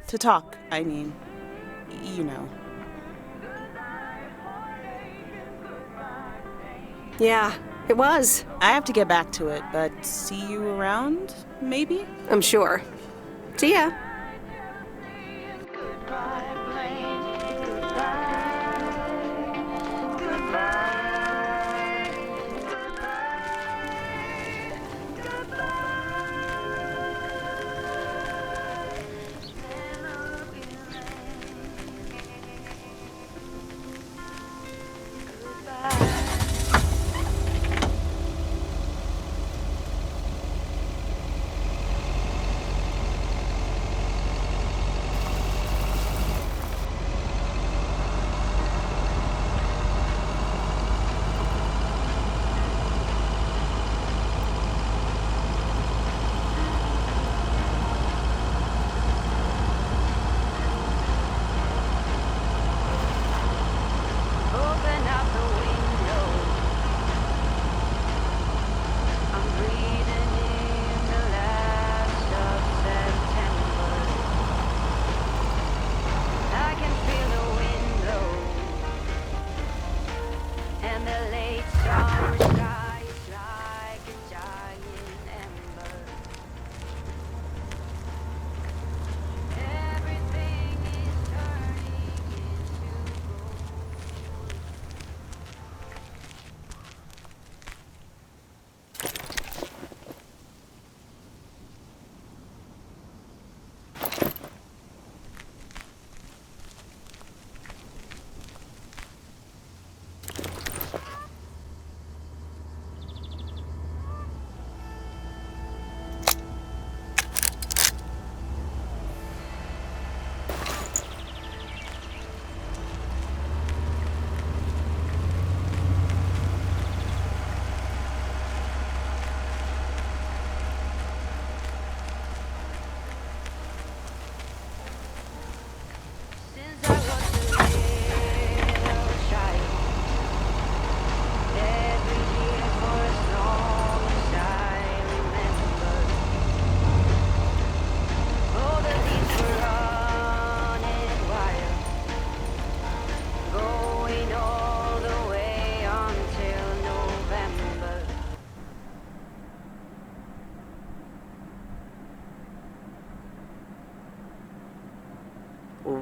To talk, I mean. You know. Yeah, it was. I have to get back to it, but see you around, maybe? I'm sure. See ya.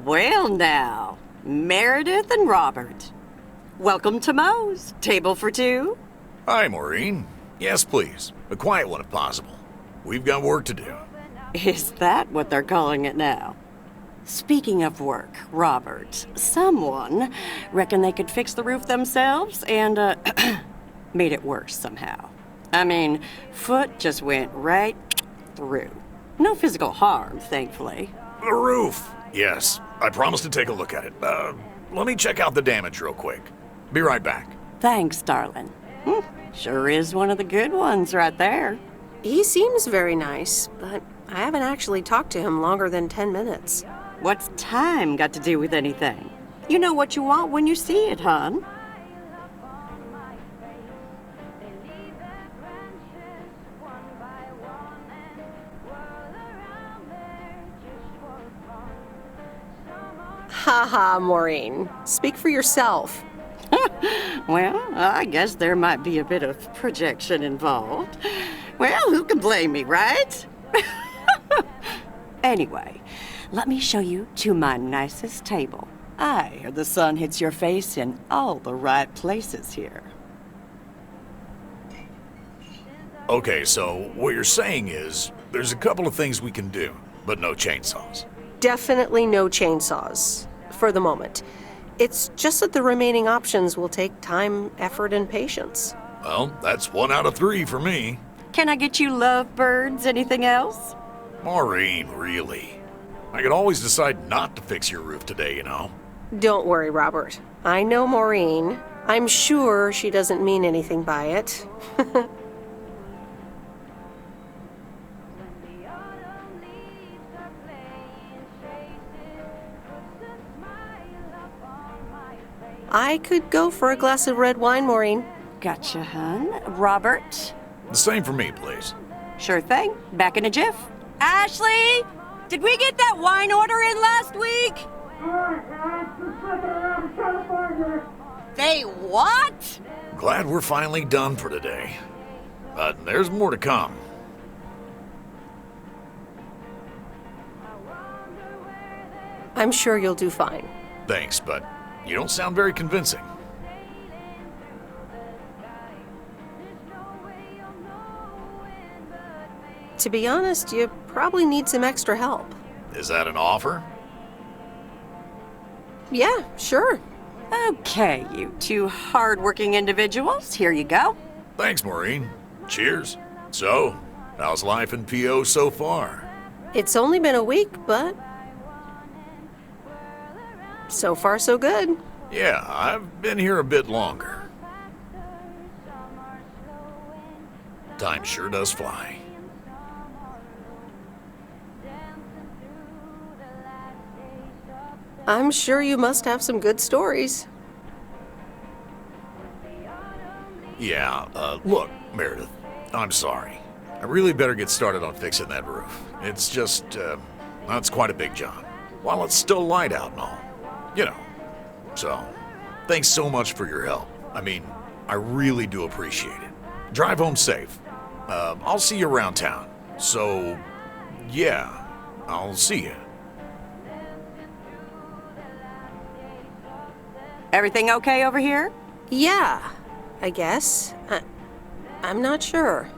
Well now, Meredith and Robert. Welcome to Moe's. Table for two? Hi, Maureen. Yes, please. A quiet one if possible. We've got work to do. Is that what they're calling it now? Speaking of work, Robert, someone reckoned they could fix the roof themselves and, made it worse somehow. I mean, foot just went right through. No physical harm, thankfully. The roof. Yes, I promised to take a look at it. Let me check out the damage real quick. Be right back. Thanks, darling. Sure is one of the good ones right there. He seems very nice, but I haven't actually talked to him longer than 10 minutes. What's time got to do with anything? You know what you want when you see it, hon. Haha, Maureen. Speak for yourself. Well, I guess there might be a bit of projection involved. Well, who can blame me, right? Anyway, let me show you to my nicest table. The sun hits your face in all the right places here. Okay, so what you're saying is there's a couple of things we can do, but no chainsaws. Definitely no chainsaws, for the moment. It's just that the remaining options will take time, effort, and patience. Well, that's 1 out of 3 for me. Can I get you lovebirds? Anything else? Maureen, really? I could always decide not to fix your roof today, you know? Don't worry, Robert. I know Maureen. I'm sure she doesn't mean anything by it. I could go for a glass of red wine, Maureen. Gotcha, hon. Robert? The same for me, please. Sure thing. Back in a jiff. Ashley! Did we get that wine order in last week? They what? Glad we're finally done for today. But there's more to come. I'm sure you'll do fine. Thanks, but you don't sound very convincing. To be honest, you probably need some extra help. Is that an offer? Yeah, sure. Okay, you two hard-working individuals, here you go. Thanks, Maureen. Cheers. So, how's life in PO so far? It's only been a week, but so far so good. Yeah, I've been here a bit longer. Time sure does fly. I'm sure you must have some good stories. Yeah, look, Meredith, I'm sorry. I really better get started on fixing that roof. It's just, that's quite a big job. While it's still light out and all. You know. So, thanks so much for your help. I mean, I really do appreciate it. Drive home safe. I'll see you around town. So, yeah, I'll see you. Everything okay over here? Yeah, I guess. I'm not sure.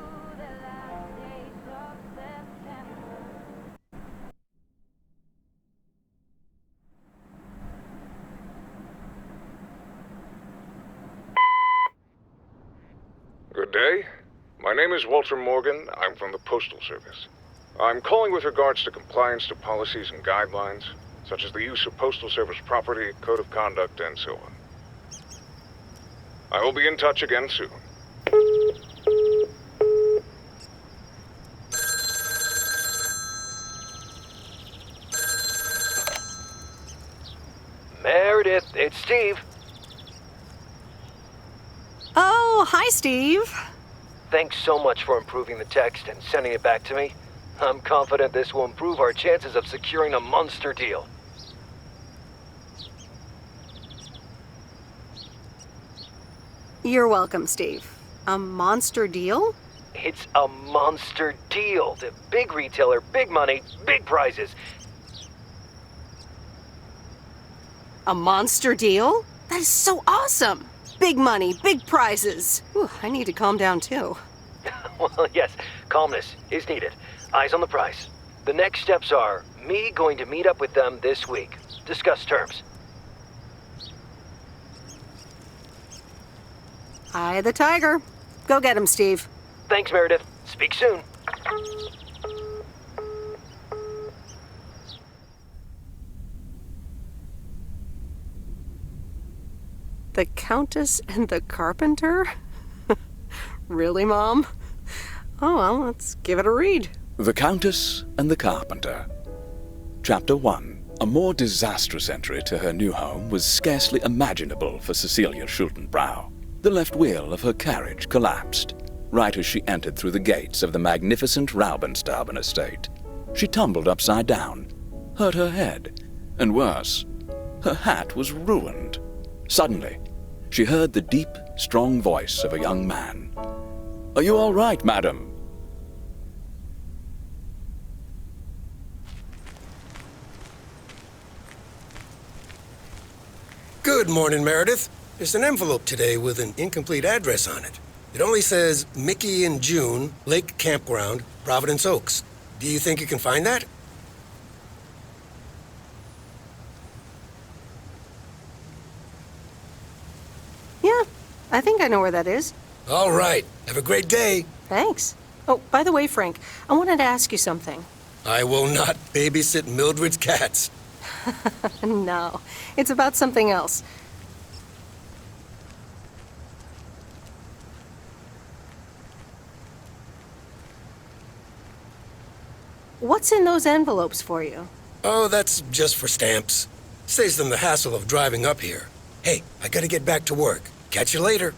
Good day. My name is Walter Morgan. I'm from the Postal Service. I'm calling with regards to compliance to policies and guidelines, such as the use of Postal Service property, code of conduct, and so on. I will be in touch again soon. Meredith, it's Steve. Oh, hi, Steve. Thanks so much for improving the text and sending it back to me. I'm confident this will improve our chances of securing a monster deal. You're welcome, Steve. A monster deal? It's a monster deal. The big retailer, big money, big prizes. A monster deal? That is so awesome! Big money, big prizes. Whew, I need to calm down too. Well, yes, calmness is needed. Eyes on the prize. The next steps are me going to meet up with them this week. Discuss terms. Eye the tiger. Go get him, Steve. Thanks, Meredith. Speak soon. The Countess and the Carpenter? Really, Mom? Oh, well, let's give it a read. The Countess and the Carpenter. Chapter 1. A more disastrous entry to her new home was scarcely imaginable for Cecilia Schultenbrow. The left wheel of her carriage collapsed, right as she entered through the gates of the magnificent Raubenstaben estate. She tumbled upside down, hurt her head, and worse, her hat was ruined. Suddenly, she heard the deep, strong voice of a young man. "Are you all right, madam?" Good morning, Meredith. There's an envelope today with an incomplete address on it. It only says Mickey and June, Lake Campground, Providence Oaks. Do you think you can find that? Yeah, I think I know where that is. All right. Have a great day. Thanks. Oh, by the way, Frank, I wanted to ask you something. I will not babysit Mildred's cats. No, it's about something else. What's in those envelopes for you? Oh, that's just for stamps. Saves them the hassle of driving up here. Hey, I gotta get back to work. Catch you later.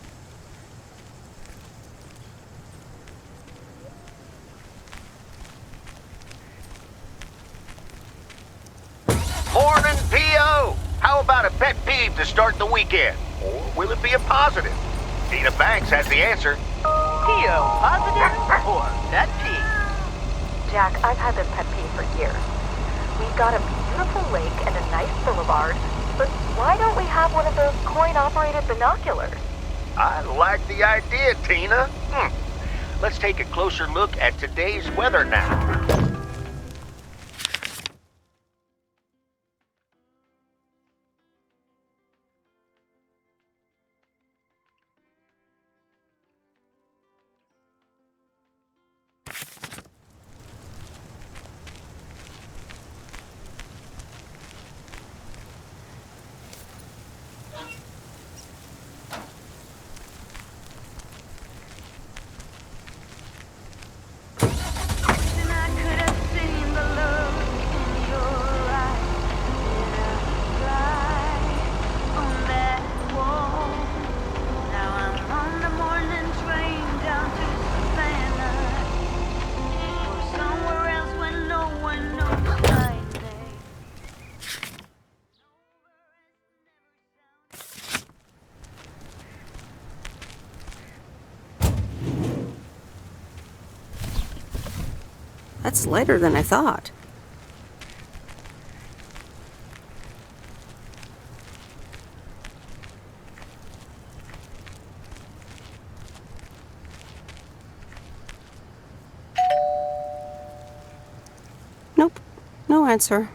about a pet peeve to start the weekend? Or will it be a positive? Tina Banks has the answer. P.O. Positive or pet peeve? Jack, I've had this pet peeve for years. We've got a beautiful lake and a nice boulevard, but why don't we have one of those coin-operated binoculars? I like the idea, Tina. Let's take a closer look at today's weather now. That's lighter than I thought. Nope, no answer.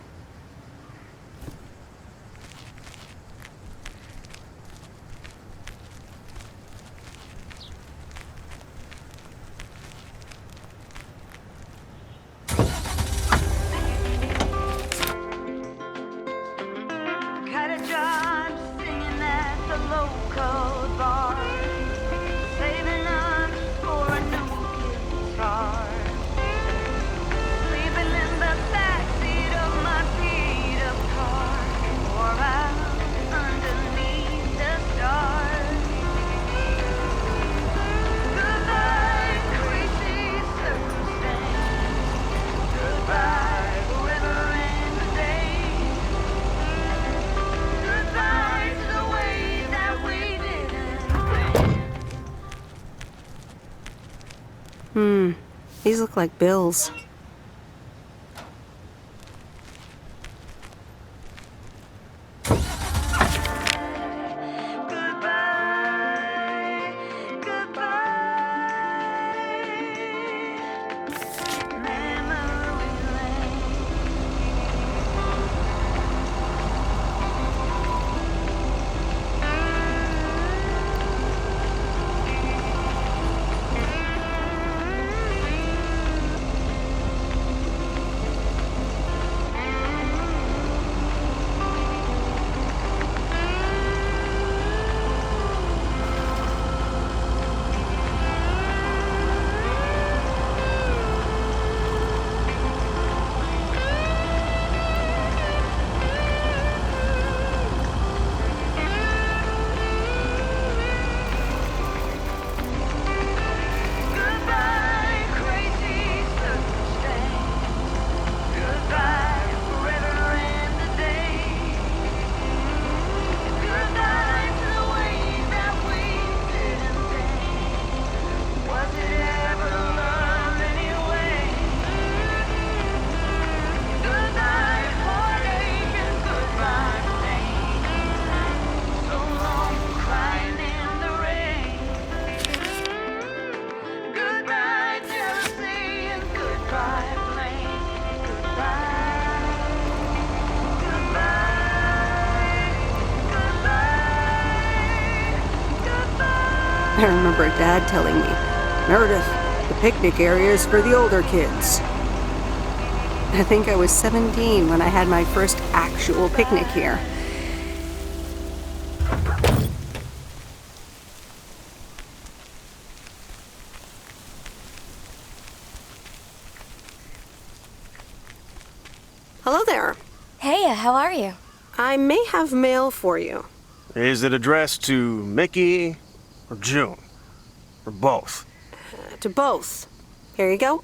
These look like bills. I remember Dad telling me, Meredith, the picnic area is for the older kids. I think I was 17 when I had my first actual picnic here. Hello there. Hey, how are you? I may have mail for you. Is it addressed to Mickey or June? Or both? To both. Here you go.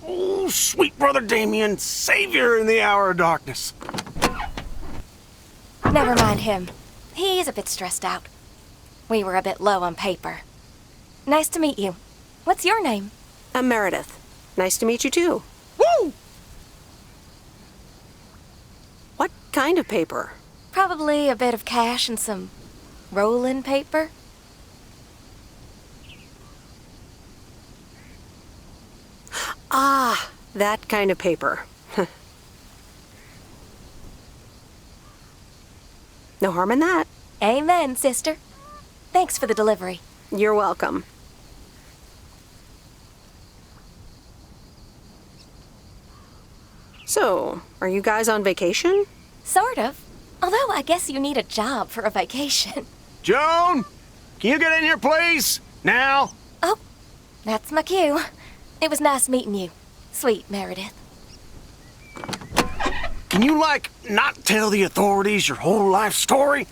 Oh, sweet brother Damien, savior in the hour of darkness. Never mind him. He's a bit stressed out. We were a bit low on paper. Nice to meet you. What's your name? I'm Meredith. Nice to meet you too. Woo! What kind of paper? Probably a bit of cash and some rolling paper. Ah, that kind of paper. No harm in that. Amen, sister. Thanks for the delivery. You're welcome. So, are you guys on vacation? Sort of. Although I guess you need a job for a vacation. Joan, can you get in here, please? Now. Oh, that's my cue. It was nice meeting you, sweet Meredith. Can you, not tell the authorities your whole life story?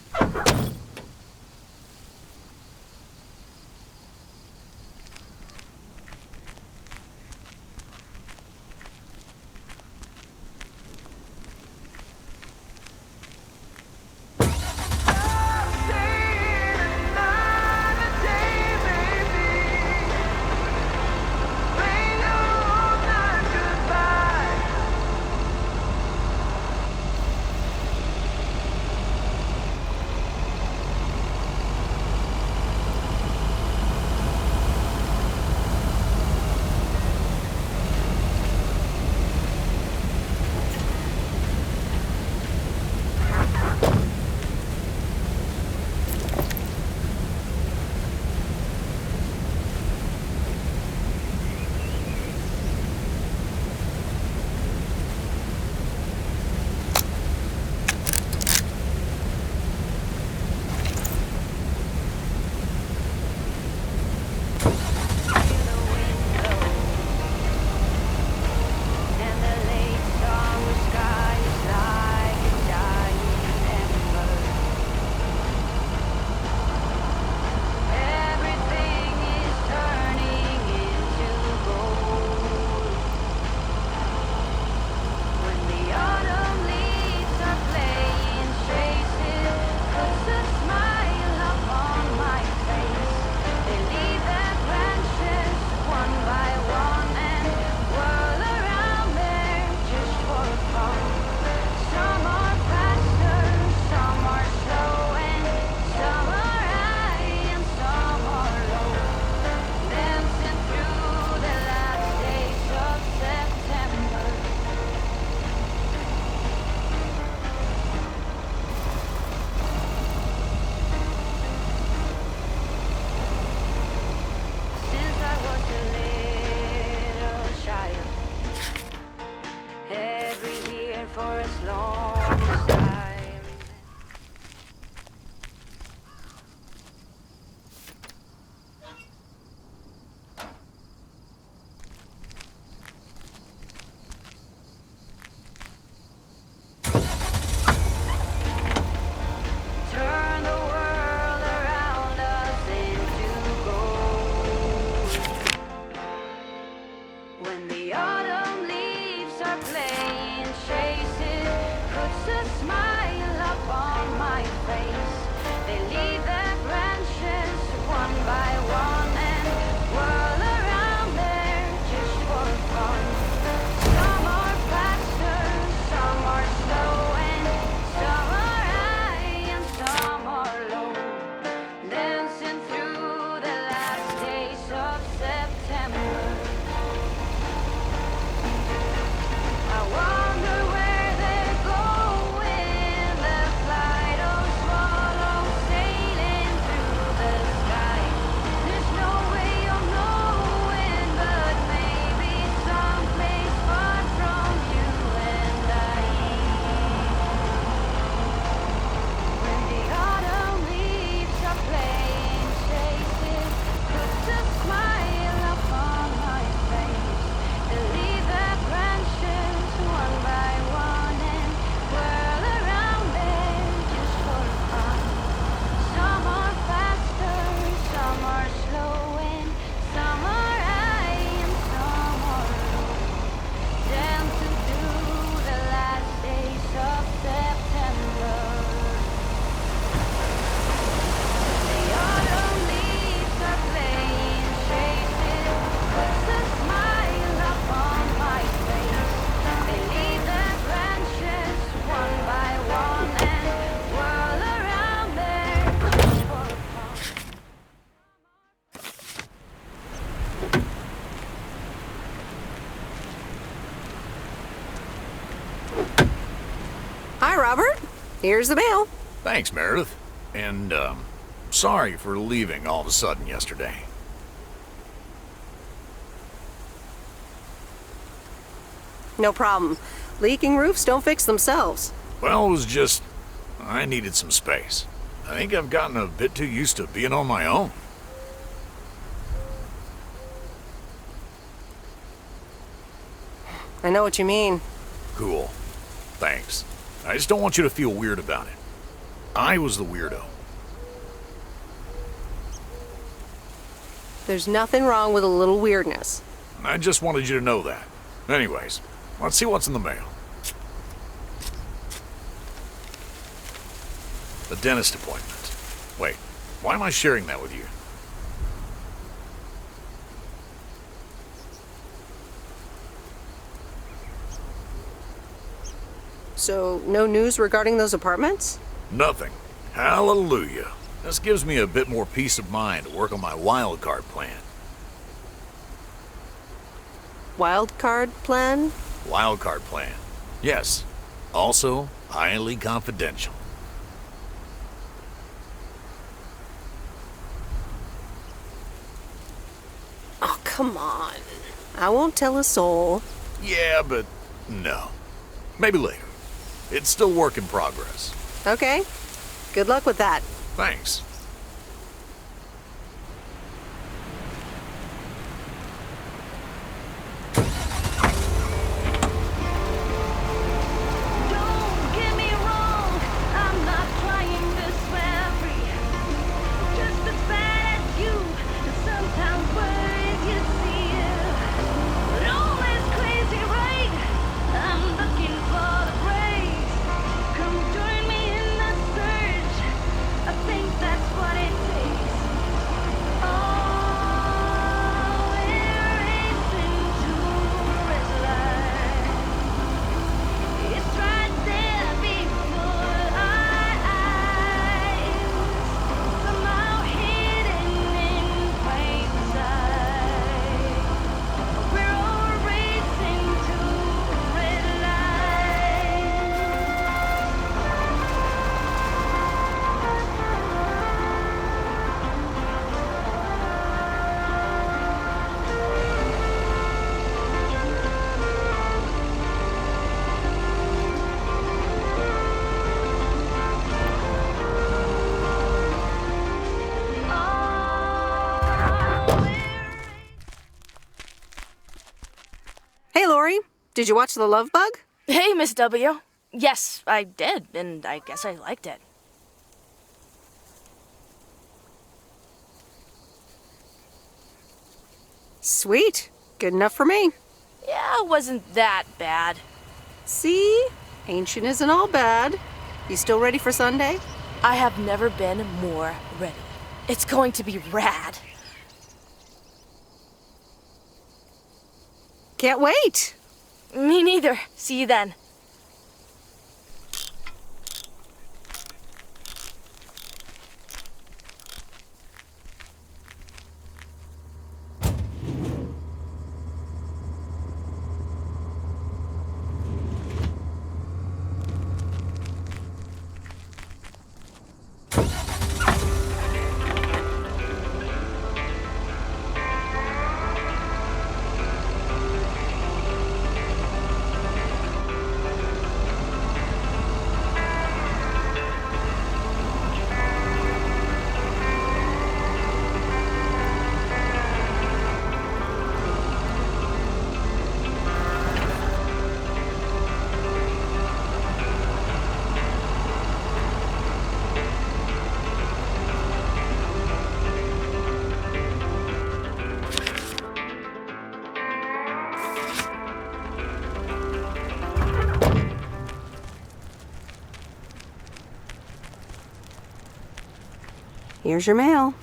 Robert. Here's the mail. Thanks, Meredith. And, sorry for leaving all of a sudden yesterday. No problem. Leaking roofs don't fix themselves. Well, it was just... I needed some space. I think I've gotten a bit too used to being on my own. I know what you mean. Cool. Thanks. I just don't want you to feel weird about it. I was the weirdo. There's nothing wrong with a little weirdness. I just wanted you to know that. Anyways, let's see what's in the mail. A dentist appointment. Wait, why am I sharing that with you? So, no news regarding those apartments? Nothing. Hallelujah. This gives me a bit more peace of mind to work on my wild card plan. Wild card plan? Wild card plan. Yes. Also, highly confidential. Oh, come on. I won't tell a soul. Yeah, but no. Maybe later. It's still work in progress. Okay. Good luck with that. Thanks. Hey, Lori. Did you watch The Love Bug? Hey, Miss W. Yes, I did, and I guess I liked it. Sweet. Good enough for me. Yeah, it wasn't that bad. See? Ancient isn't all bad. You still ready for Sunday? I have never been more ready. It's going to be rad. Can't wait. Me neither. See you then. Here's your mail.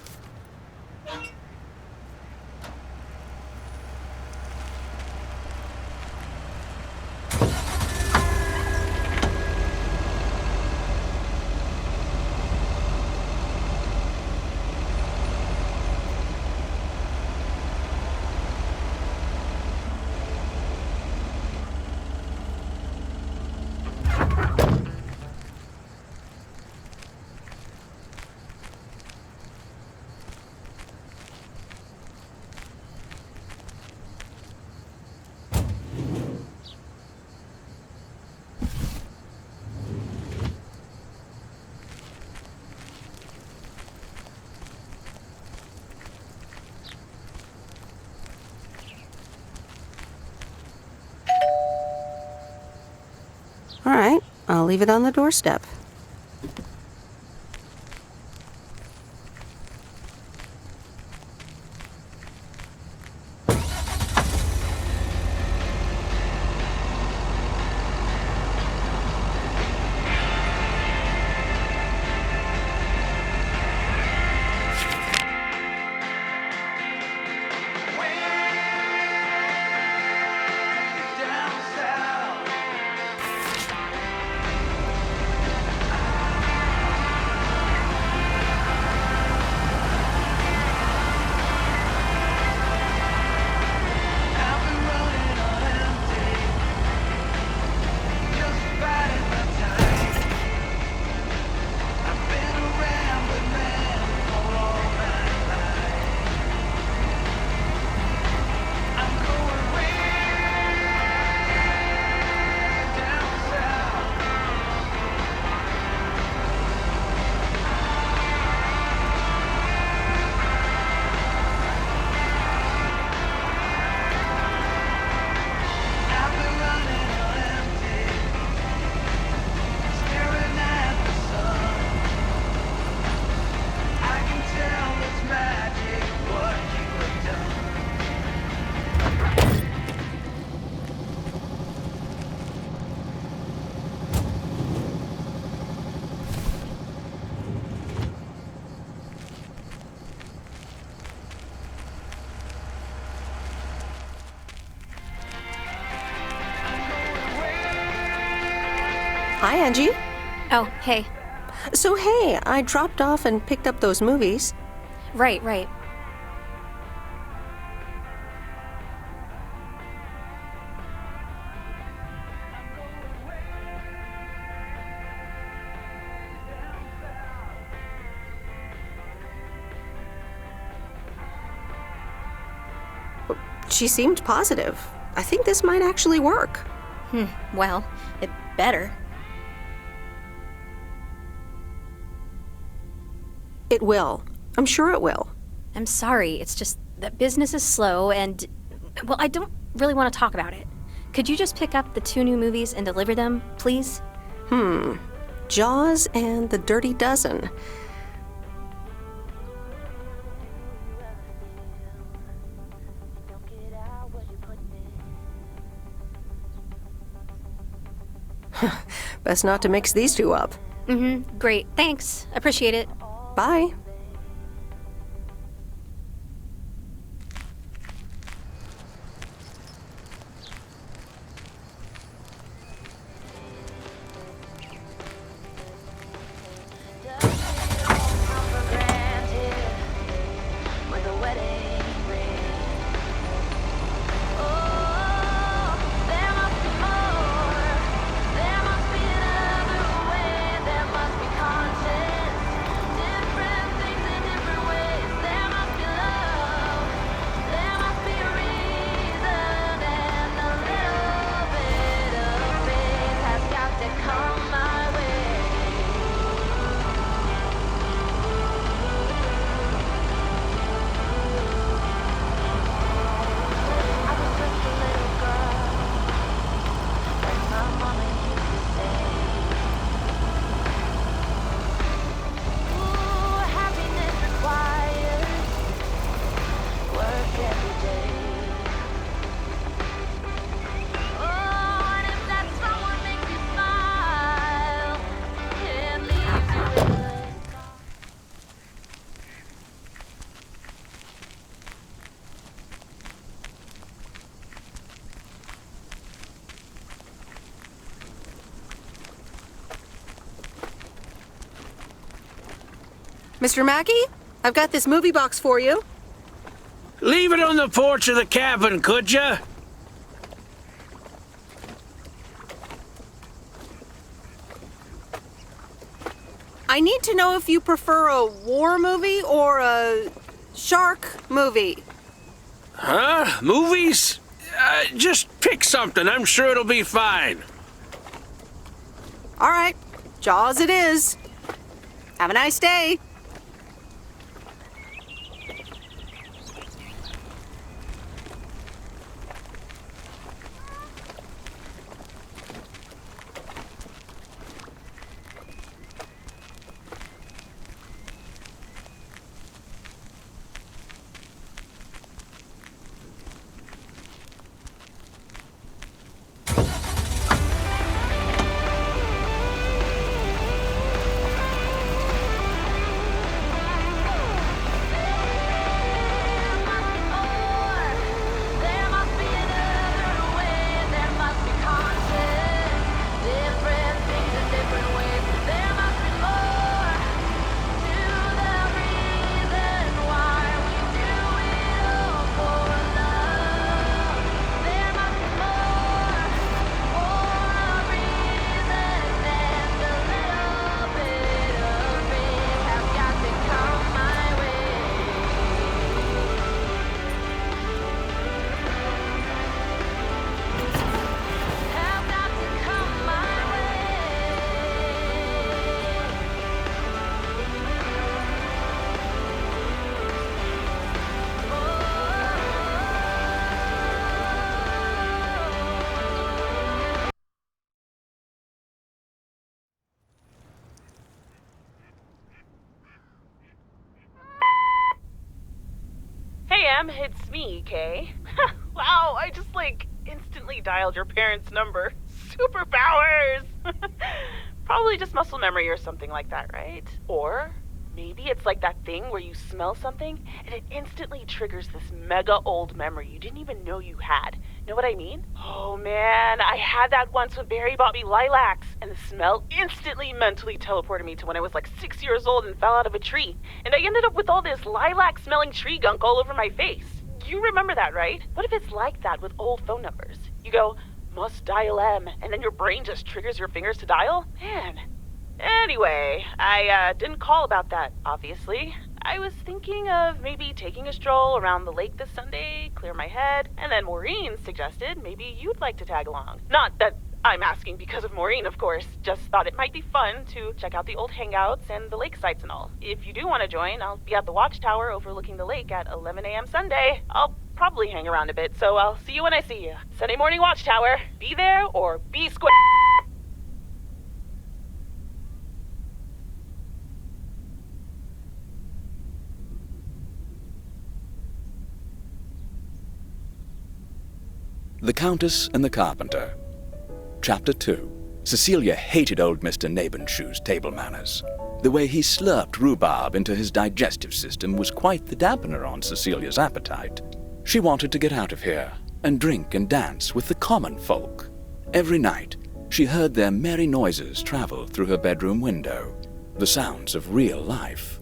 leave it on the doorstep. Hi, Angie. Oh, hey. So, hey, I dropped off and picked up those movies. Right. She seemed positive. I think this might actually work. Well, it better. It will. I'm sure it will. I'm sorry, it's just that business is slow and, well, I don't really want to talk about it. Could you just pick up the 2 new movies and deliver them, please? Jaws and The Dirty Dozen. Best not to mix these two up. Great. Thanks. Appreciate it. Bye. Mr. Mackey, I've got this movie box for you. Leave it on the porch of the cabin, could ya? I need to know if you prefer a war movie or a shark movie. Huh? Movies? Just pick something. I'm sure it'll be fine. All right, Jaws it is. Have a nice day. Ma'am, it's me, Kay. Wow, I just, instantly dialed your parents' number. Superpowers! Probably just muscle memory or something like that, right? Or maybe it's like that thing where you smell something and it instantly triggers this mega old memory you didn't even know you had. Know what I mean? Oh man, I had that once when Barry bought me lilacs, and the smell instantly mentally teleported me to when I was 6 years old and fell out of a tree. And I ended up with all this lilac-smelling tree gunk all over my face. You remember that, right? What if it's like that with old phone numbers? You go, must dial M, and then your brain just triggers your fingers to dial? Man. Anyway, I didn't call about that, obviously. I was thinking of maybe taking a stroll around the lake this Sunday, clear my head, and then Maureen suggested maybe you'd like to tag along. Not that I'm asking because of Maureen, of course. Just thought it might be fun to check out the old hangouts and the lake sites and all. If you do want to join, I'll be at the watchtower overlooking the lake at 11 a.m. Sunday. I'll probably hang around a bit, so I'll see you when I see you. Sunday morning watchtower. Be there or be square. The Countess and the Carpenter. Chapter 2. Cecilia hated old Mr. Nabenshoe's table manners. The way he slurped rhubarb into his digestive system was quite the dampener on Cecilia's appetite. She wanted to get out of here and drink and dance with the common folk. Every night, she heard their merry noises travel through her bedroom window, the sounds of real life.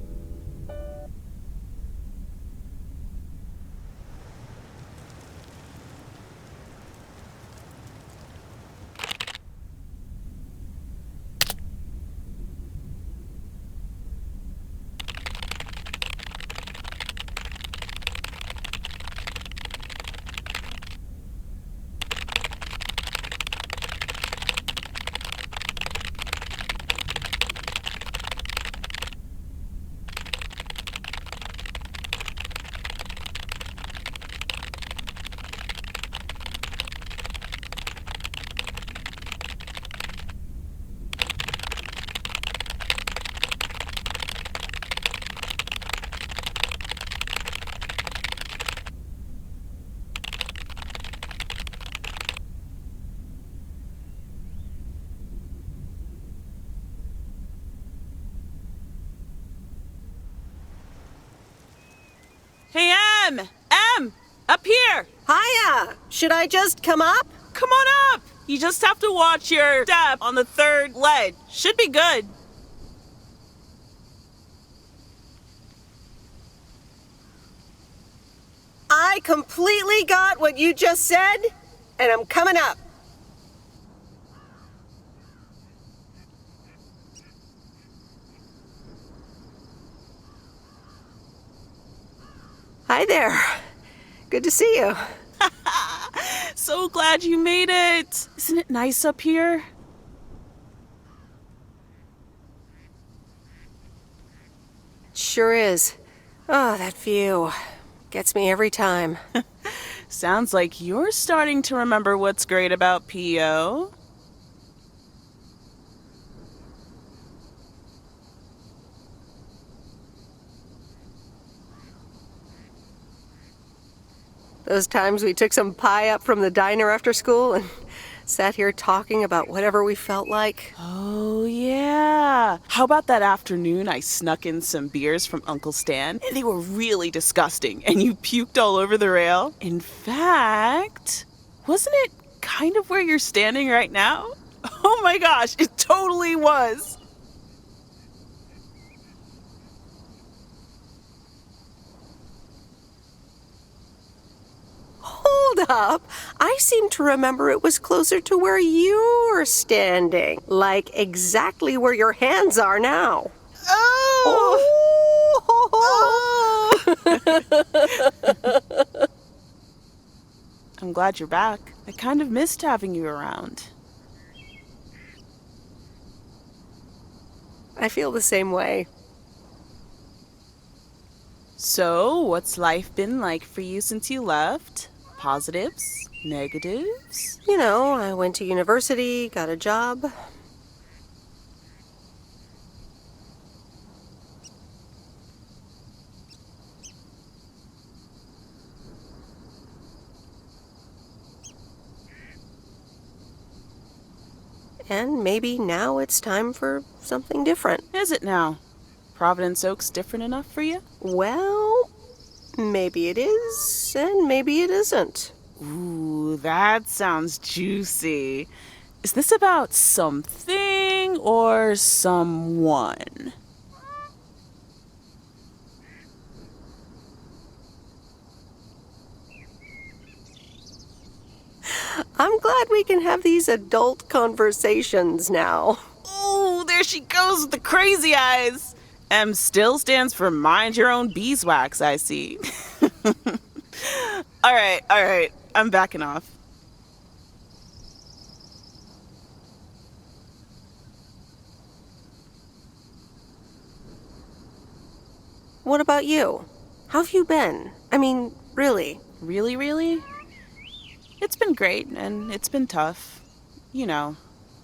Hey, Em! Em! Up here! Hiya! Should I just come up? Come on up! You just have to watch your step on the third ledge. Should be good. I completely got what you just said, and I'm coming up. Hi there. Good to see you. So glad you made it. Isn't it nice up here? Sure is. Oh, that view. Gets me every time. Sounds like you're starting to remember what's great about P.O. Those times we took some pie up from the diner after school and sat here talking about whatever we felt like. Oh, yeah. How about that afternoon I snuck in some beers from Uncle Stan? And they were really disgusting, and you puked all over the rail? In fact, wasn't it kind of where you're standing right now? Oh my gosh, it totally was. Hold up. I seem to remember it was closer to where you were standing. Like exactly where your hands are now. I'm glad you're back. I kind of missed having you around. I feel the same way. So, what's life been like for you since you left? Positives? Negatives? You know, I went to university, got a job. And maybe now it's time for something different. Is it now? Providence Oaks different enough for you? Well, maybe it is, and maybe it isn't. Ooh, that sounds juicy. Is this about something or someone? I'm glad we can have these adult conversations now. Ooh, there she goes with the crazy eyes. M still stands for mind your own beeswax, I see. All right. I'm backing off. What about you? How have you been? I mean, really? Really? It's been great, and it's been tough. You know,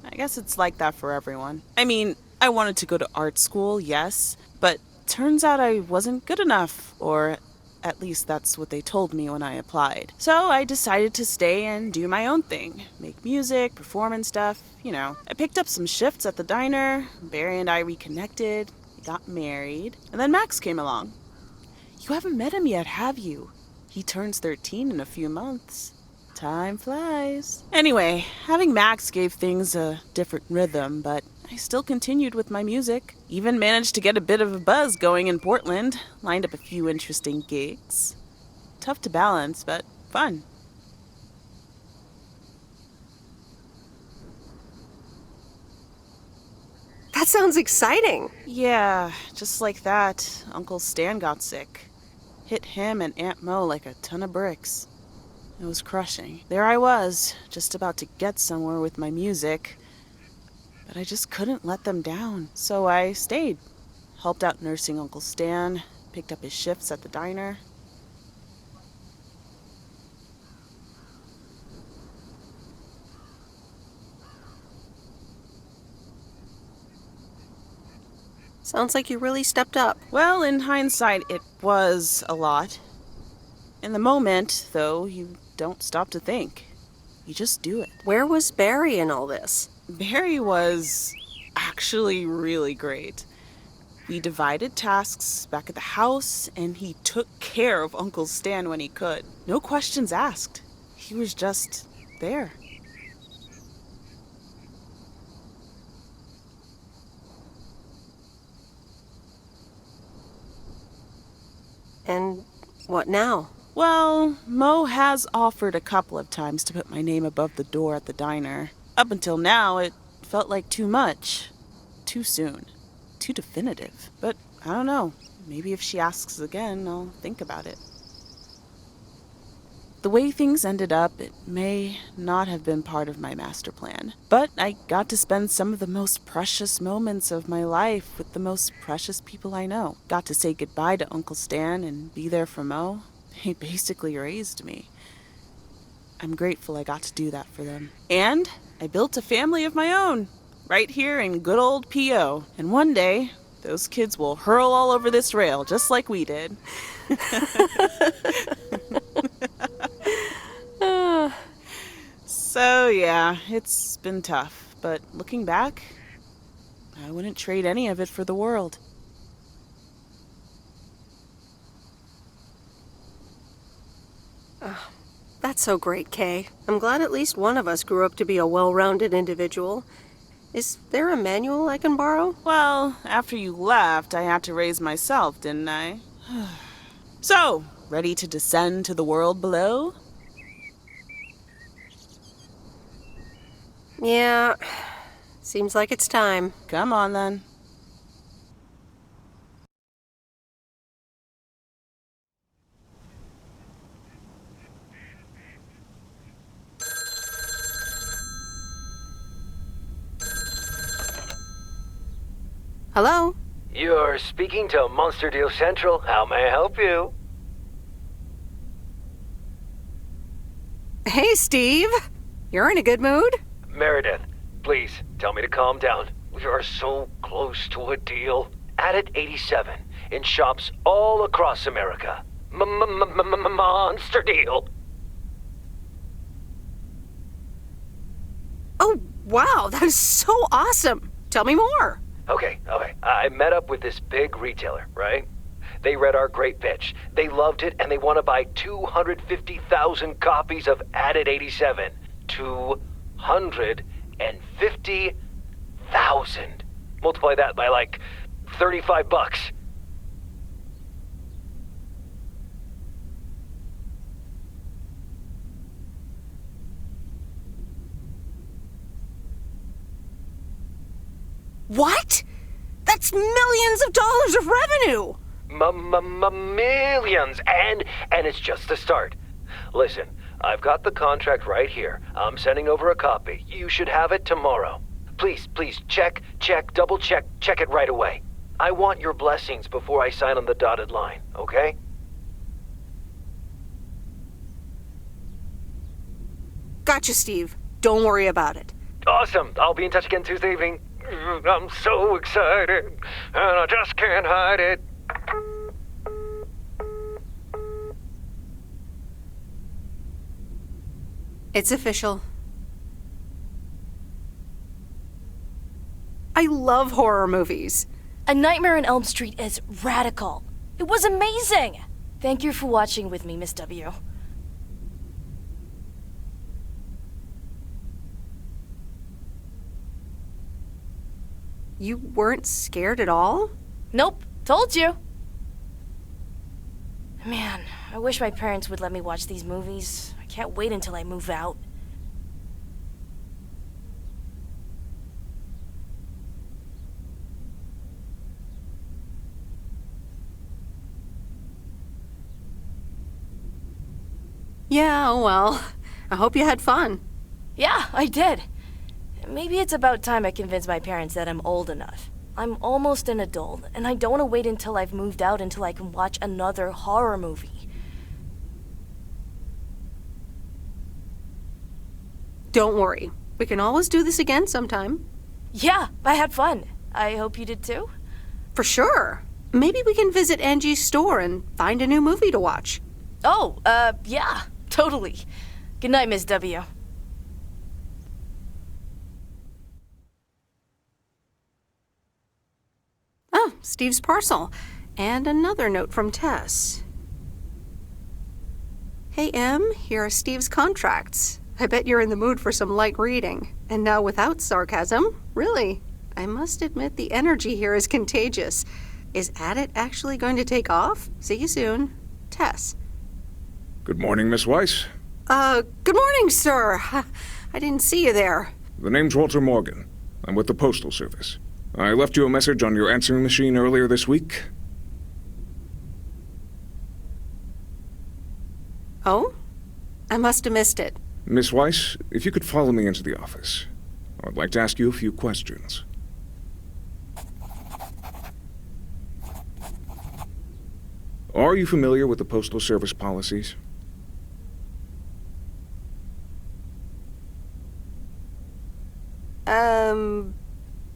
I guess it's like that for everyone. I mean, I wanted to go to art school, yes, but turns out I wasn't good enough, or at least that's what they told me when I applied. So I decided to stay and do my own thing. Make music, perform and stuff, you know. I picked up some shifts at the diner, Barry and I reconnected, we got married, and then Max came along. You haven't met him yet, have you? He turns 13 in a few months. Time flies. Anyway, having Max gave things a different rhythm, but I still continued with my music. Even managed to get a bit of a buzz going in Portland. Lined up a few interesting gigs. Tough to balance, but fun. That sounds exciting. Yeah, just like that, Uncle Stan got sick. Hit him and Aunt Mo like a ton of bricks. It was crushing. There I was, just about to get somewhere with my music, but I just couldn't let them down. So I stayed. Helped out nursing Uncle Stan, picked up his shifts at the diner. Sounds like you really stepped up. Well, in hindsight, it was a lot. In the moment, though, you don't stop to think. You just do it. Where was Barry in all this? Barry was actually really great. We divided tasks back at the house, and he took care of Uncle Stan when he could. No questions asked. He was just there. And what now? Well, Mo has offered a couple of times to put my name above the door at the diner. Up until now, it felt like too much. Too soon. Too definitive. But I don't know. Maybe if she asks again, I'll think about it. The way things ended up, it may not have been part of my master plan. But I got to spend some of the most precious moments of my life with the most precious people I know. Got to say goodbye to Uncle Stan and be there for Mo. He basically raised me. I'm grateful I got to do that for them. And I built a family of my own, right here in good old P.O. And one day, those kids will hurl all over this rail, just like we did. So yeah, it's been tough. But looking back, I wouldn't trade any of it for the world. That's so great, Kay. I'm glad at least one of us grew up to be a well-rounded individual. Is there a manual I can borrow? Well, after you left, I had to raise myself, didn't I? So, ready to descend to the world below? Yeah, seems like it's time. Come on, then. Hello? You're speaking to Monster Deal Central. How may I help you? Hey, Steve. You're in a good mood? Meredith, please tell me to calm down. We are so close to a deal. At it 87 in shops all across America. Monster Deal. Oh, Wow, that is so awesome. Tell me more. Okay. I met up with this big retailer, right? They read our great pitch. They loved it, and they want to buy 250,000 copies of Added 87. 250,000. Multiply that by like $35. What? That's millions of dollars of revenue! Millions, and it's just the start. Listen, I've got the contract right here. I'm sending over a copy. You should have it tomorrow. Please, check, double check it right away. I want your blessings before I sign on the dotted line, okay? Gotcha, Steve. Don't worry about it. Awesome. I'll be in touch again Tuesday evening. I'm so excited, and I just can't hide it. It's official. I love horror movies. A Nightmare on Elm Street is radical. It was amazing! Thank you for watching with me, Miss W. You weren't scared at all? Nope, told you. Man, I wish my parents would let me watch these movies. I can't wait until I move out. Yeah, well, I hope you had fun. Yeah, I did. Maybe it's about time I convince my parents that I'm old enough. I'm almost an adult, and I don't want to wait until I've moved out until I can watch another horror movie. Don't worry. We can always do this again sometime. Yeah, I had fun. I hope you did too. For sure. Maybe we can visit Angie's store and find a new movie to watch. Oh, yeah, totally. Good night, Miss W. Oh, Steve's parcel. And another note from Tess. Hey, Em, here are Steve's contracts. I bet you're in the mood for some light reading. And now without sarcasm, really. I must admit the energy here is contagious. Is Addit actually going to take off? See you soon. Tess. Good morning, Miss Weiss. Good morning, sir. I didn't see you there. The name's Walter Morgan. I'm with the Postal Service. I left you a message on your answering machine earlier this week. Oh? I must have missed it. Miss Weiss, if you could follow me into the office, I'd like to ask you a few questions. Are you familiar with the Postal Service policies?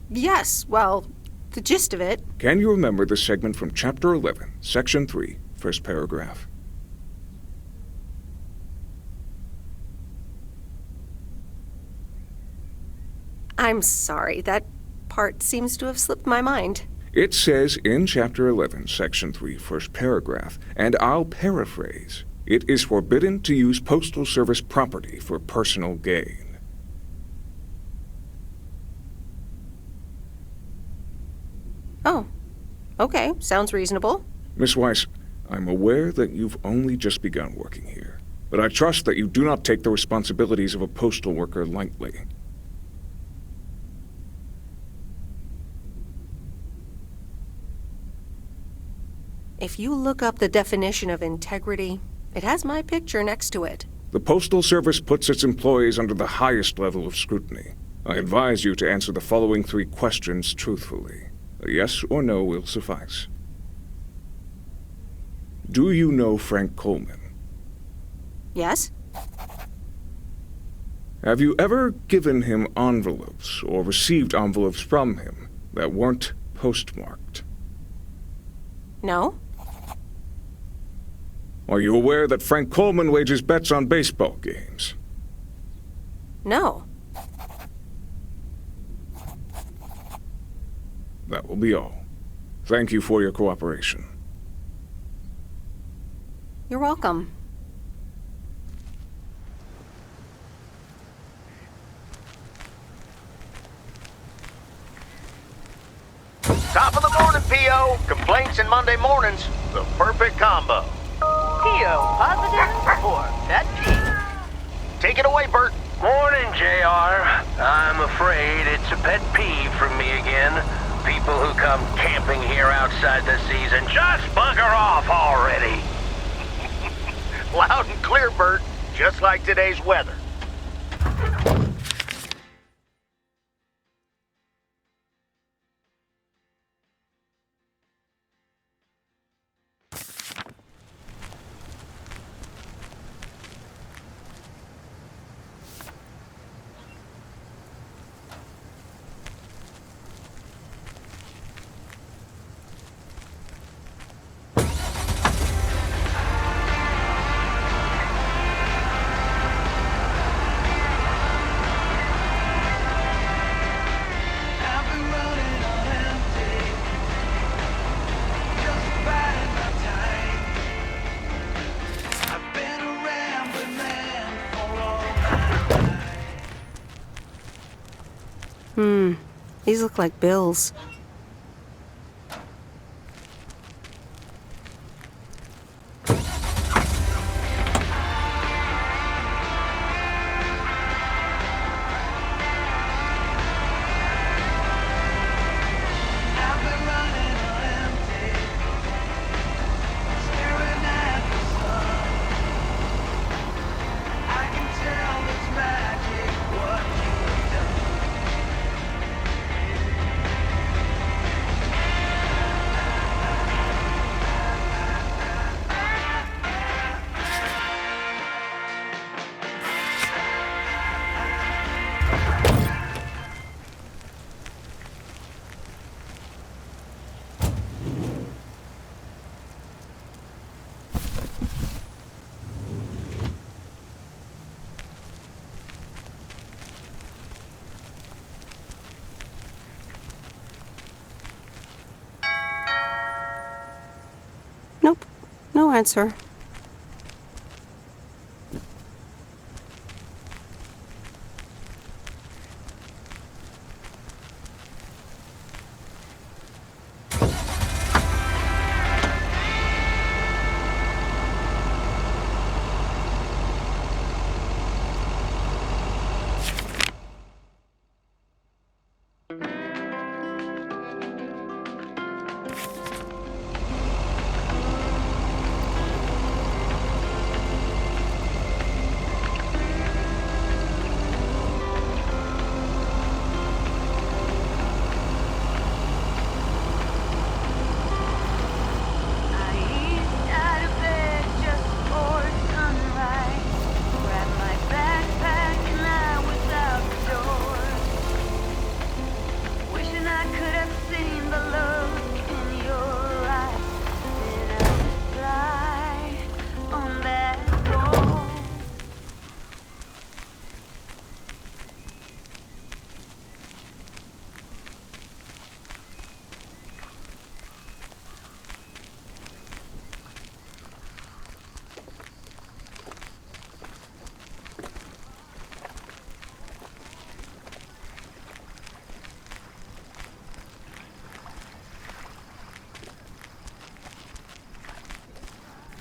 Yes, well, the gist of it. Can you remember the segment from Chapter 11, Section 3, first paragraph? I'm sorry, that part seems to have slipped my mind. It says in Chapter 11, Section 3, first paragraph, and I'll paraphrase, it is forbidden to use Postal Service property for personal gain. Oh, okay, sounds reasonable. Miss Weiss, I'm aware that you've only just begun working here, but I trust that you do not take the responsibilities of a postal worker lightly. If you look up the definition of integrity, it has my picture next to it. The Postal Service puts its employees under the highest level of scrutiny. I advise you to answer the following 3 questions truthfully. A yes or no will suffice. Do you know Frank Coleman? Yes? Have you ever given him envelopes or received envelopes from him that weren't postmarked? No? Are you aware that Frank Coleman wagers bets on baseball games? No. That will be all. Thank you for your cooperation. You're welcome. Top of the morning, P.O. Complaints and Monday mornings. The perfect combo. P.O. positive or pet peeve? Take it away, Bert. Morning, JR. I'm afraid it's a pet peeve from me again. People who come camping here outside the season, just bugger off already. Loud and clear, Bert. Just like today's weather. These look like bills. Nope, no answer.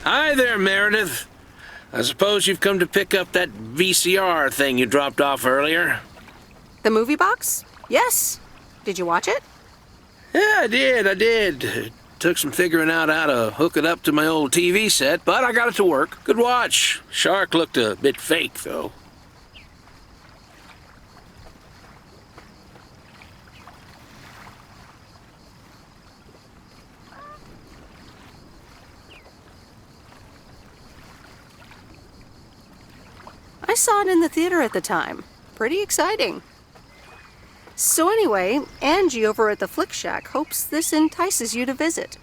Hi there, Meredith. I suppose you've come to pick up that VCR thing you dropped off earlier? The movie box? Yes. Did you watch it? Yeah, I did. It took some figuring out how to hook it up to my old TV set, but I got it to work. Good watch. Shark looked a bit fake, though. I saw it in the theater at the time. Pretty exciting. So anyway, Angie over at the Flick Shack hopes this entices you to visit.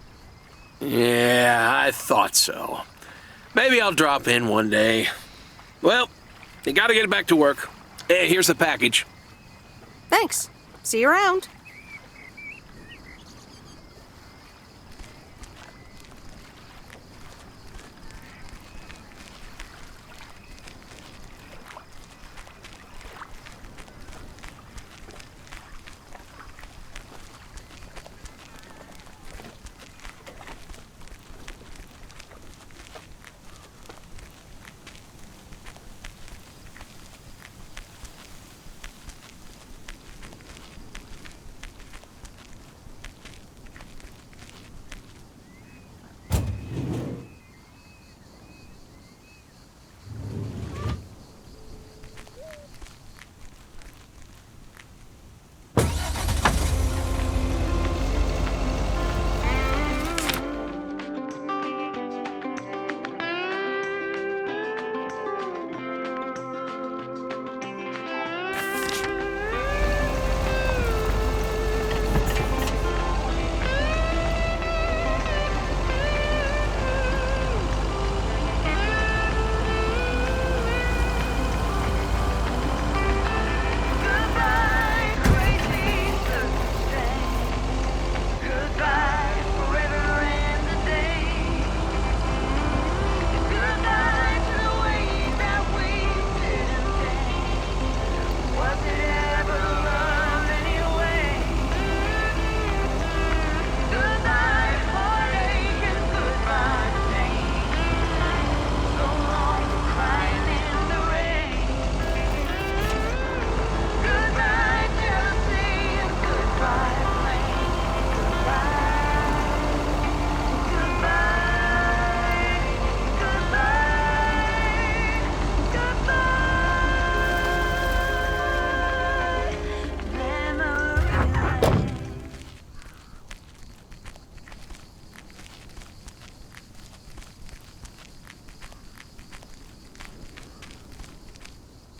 Yeah, I thought so. Maybe I'll drop in one day. Well, you gotta get back to work. Hey, here's the package. Thanks. See you around.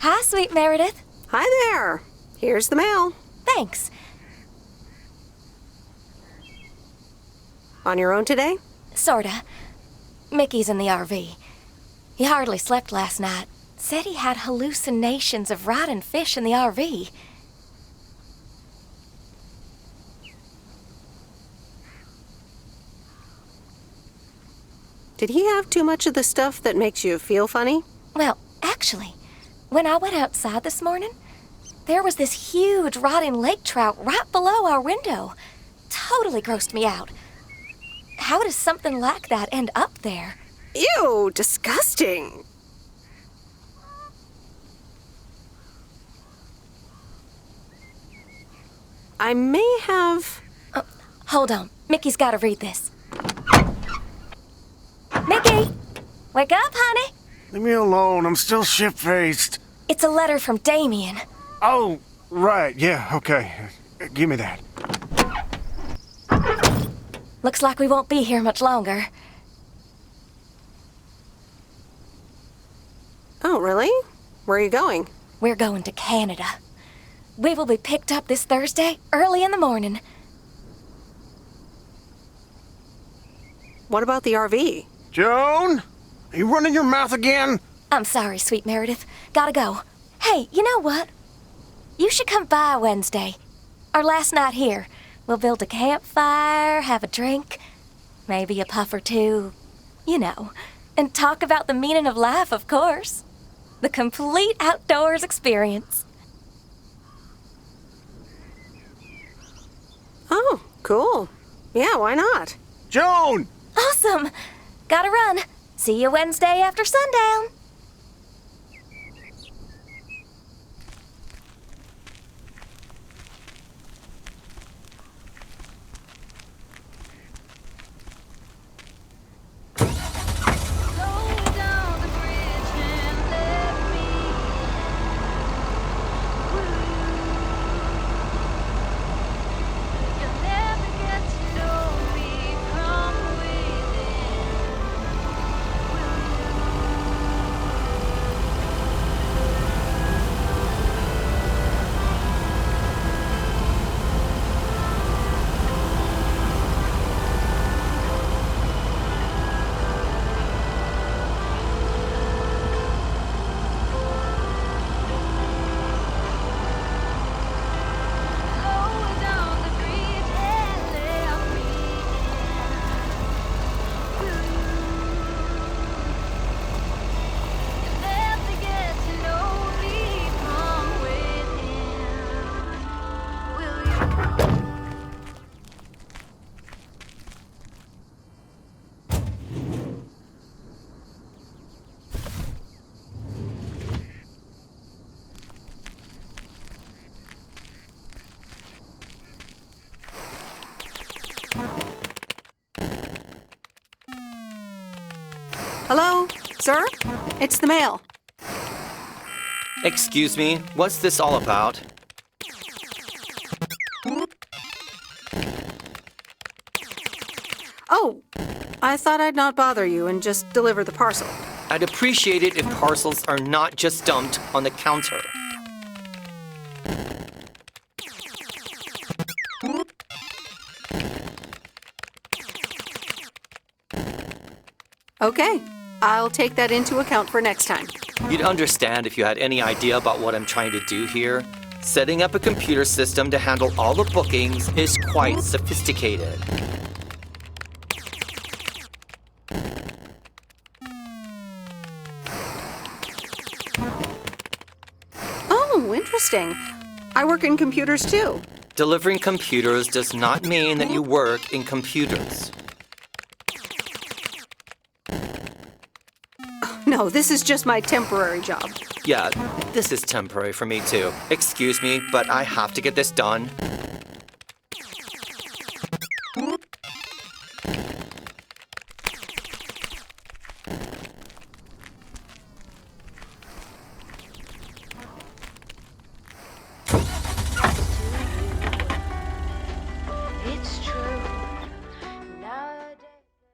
Hi, sweet Meredith. Hi there. Here's the mail. Thanks. On your own today? Sorta. Mickey's in the RV. He hardly slept last night. Said he had hallucinations of riding fish in the RV. Did he have too much of the stuff that makes you feel funny? Well, actually, when I went outside this morning, there was this huge rotting lake trout right below our window. Totally grossed me out. How does something like that end up there? Ew, disgusting. I may have... Oh, hold on. Mickey's got to read this. Mickey! Wake up, honey! Leave me alone. I'm still shit-faced. It's a letter from Damien. Oh, right. Yeah, okay. Give me that. Looks like we won't be here much longer. Oh, really? Where are you going? We're going to Canada. We will be picked up this Thursday, early in the morning. What about the RV? Joan? Are you running your mouth again? I'm sorry, sweet Meredith. Gotta go. Hey, you know what? You should come by Wednesday. Our last night here. We'll build a campfire, have a drink, maybe a puff or two, you know, and talk about the meaning of life, of course. The complete outdoors experience. Oh, cool. Yeah, why not? Joan! Awesome! Gotta run. See you Wednesday after sundown. Hello? Sir? It's the mail. Excuse me, what's this all about? Oh, I thought I'd not bother you and just deliver the parcel. I'd appreciate it if parcels are not just dumped on the counter. Okay, I'll take that into account for next time. You'd understand if you had any idea about what I'm trying to do here. Setting up a computer system to handle all the bookings is quite sophisticated. Oh, interesting. I work in computers too. Delivering computers does not mean that you work in computers. No, this is just my temporary job. Yeah, this is temporary for me too. Excuse me, but I have to get this done.